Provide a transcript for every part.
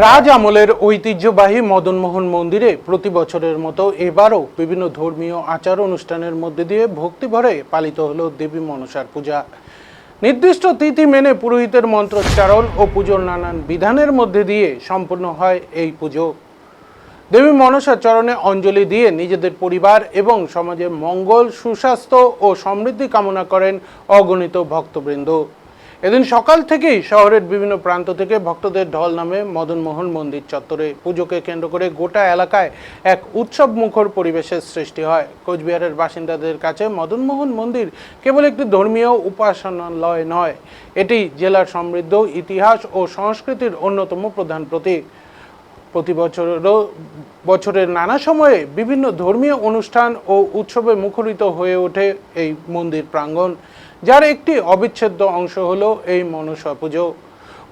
রাজ আমলের ঐতিহ্যবাহী মদনমোহন মন্দিরে প্রতি বছরের মতো এবারও বিভিন্ন ধর্মীয় আচার অনুষ্ঠানের মধ্যে দিয়ে ভক্তিভরে পালিত হলো দেবী মনসার পূজা। নির্দিষ্ট তিথি মেনে পুরোহিতের মন্ত্রোচ্চারণ ও পুজোর নানান বিধানের মধ্যে দিয়ে সম্পূর্ণ হয় এই পুজো। দেবী মনসার চরণে অঞ্জলি দিয়ে নিজেদের পরিবার এবং সমাজের মঙ্গল, সুস্বাস্থ্য ও সমৃদ্ধি কামনা করেন অগণিত ভক্তবৃন্দ। এদিন সকাল থেকেই শহরের বিভিন্ন প্রান্ত থেকে ভক্তদের ঢল নামে মদনমোহন মন্দির চত্বরে। পুজোকে কেন্দ্র করে গোটা এলাকায় এক উৎসব মুখর পরিবেশের সৃষ্টি হয়। কোচবিহারের বাসিন্দাদের কাছে মদনমোহন মন্দির কেবল একটি ধর্মীয় উপাসনালয় নয়, এটি জেলার সমৃদ্ধ ইতিহাস ও সংস্কৃতির অন্যতম প্রধান প্রতীক। প্রতি বছরের নানা সময়ে বিভিন্ন ধর্মীয় অনুষ্ঠান ও উৎসবে মুখরিত হয়ে ওঠে এই মন্দির প্রাঙ্গণ, যার একটি অবিচ্ছেদ্য অংশ হলো এই মনসা পুজো।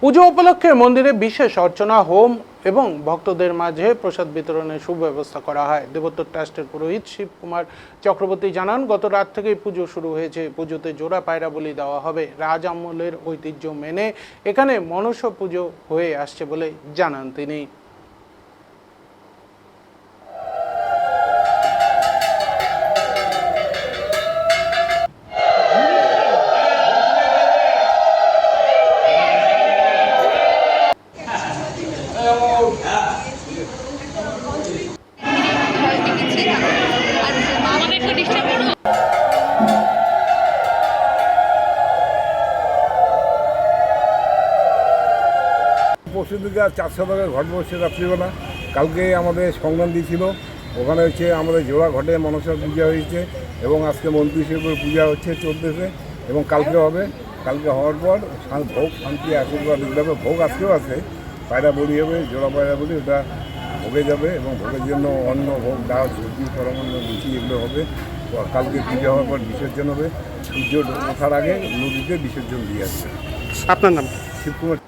পুজো উপলক্ষে মন্দিরে বিশেষ অর্চনা, হোম এবং ভক্তদের মাঝে প্রসাদ বিতরণের সুব্যবস্থা করা হয়। দেবোত্তর ট্রাস্টের পুরোহিত শিবকুমার চক্রবর্তী জানান, গত রাত থেকেই পুজো শুরু হয়েছে। পুজোতে জোড়া পায়রা বলি দেওয়া হবে। রাজ আমলের ঐতিহ্য মেনে এখানে মনসা পুজো হয়ে আসছে বলে জানান তিনি। পরশু দিকে 400 টাকা ঘট বসছে রাত্রিবেলা। কালকে আমাদের সংগ্রাম দিয়েছিল, ওখানে হচ্ছে আমাদের জোড়া ঘটে মনসা পূজা হয়েছে এবং আজকে মন্ত্রী হিসেবে পূজা হচ্ছে চলতেছে এবং কালকে হবে। কালকে হওয়ার পর ভোগ শান্তি আশীর্বাদ দিতে হবে। ভোগ আজকেও আছে, পায়রা বলি হবে, জোড়া পায়রা বলি, ওটা ভোগে যাবে এবং ভোগের জন্য অন্ন, ভোগ, ডাল, সবজি, পরমান্ন, লুচি এগুলো হবে। কালকে পূজা হওয়ার পর বিসর্জন হবে। সূর্য ওঠার আগে নদীতে বিসর্জন দিয়ে আসবে। আপনার নাম? শিবকুমার।